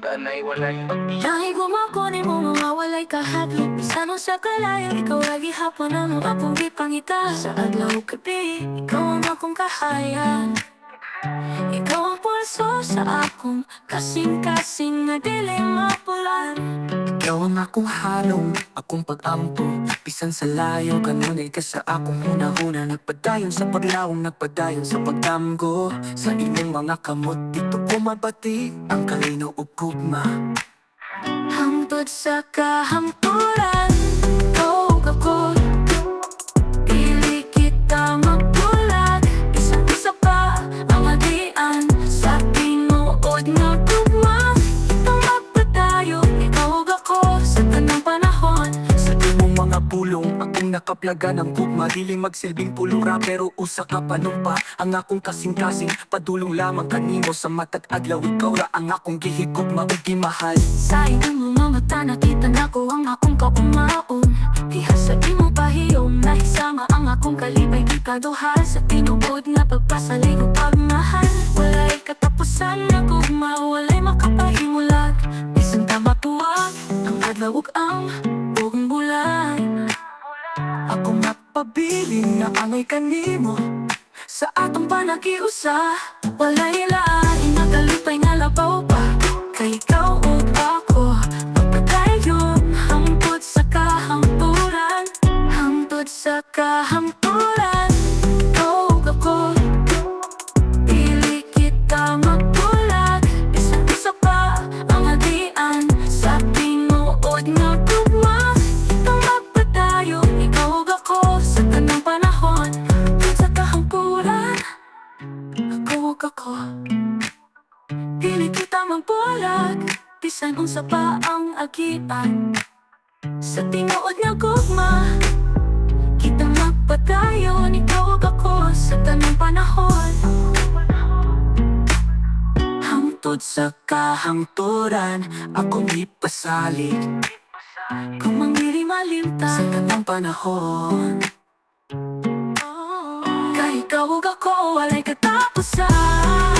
Tanay walay Dahil kumakunin mo mawawalay kahadlok Bisano sa kalayo, ikaw ay gihapon ang akong gipangita Sa adlaw gabi, ikaw ang akong kahayan Ikaw ang pulso sa akong kasing-kasing na dili mapulan Ikaw ang akong halong, akong pag-ampo Bisan sa layo, kanunay ka sa akong una-una Nagpadayon sa paglawong, nagpadayon sa pagdamgo Sa inyong mga kamot, dito ko mabati Ang kalinaw o gugma Hangtod sa kahamturan, ikaw ako Dili kita magbulag, isang isa pa ang adian Sa tinuod nga tugma, itong magpadayo Ikaw ako sa tanang panahon Sa imong mga pulong, akong nakaplaga ng gugma Dili magsilbing pulura pero usa ka panumpa Ang akong kasing-kasing, padulong lamang kanimo Sa mata't adlaw, ikaw ra ang akong gihigugma o gimahal Sa inyong mga mata nakita na ko ang akong kaumaon Diha sa imong pahiyom nahisama ang akong kalibay Ikaduhal sa tinuod nga pagpasalig o pagmahal Walay katapusan na gugma, walay makapahimulat Bisan ta matuwag, ang adlaw ug ang buong bulan Ako mapabiling na angay kanimo Sa atong panagiusa Walay lain na kalipay nga labaw pa Kay ikaw ug ako Magpadayon hangtod sa kahamturan Hangtod sa kahamturan Ikaw ug ako Dili kita magbulag Bisan isa pa ang adian Sa tinuod nga tugma Itong magpadayon Ikaw ug ako sa tanang panahon Hangtod sa kahamturan Ikaw ug ako Dili kita magbulag Bisan unsa pa ang agian Sa tinuod nga gugma Kita magpadayon Ikaw ug ako sa tanang panahon Hangtod sa kahangturan Akong ipasalig Kung mangyari malimtan Sa tanang panahon Kay ikaw ug ako walay katapusan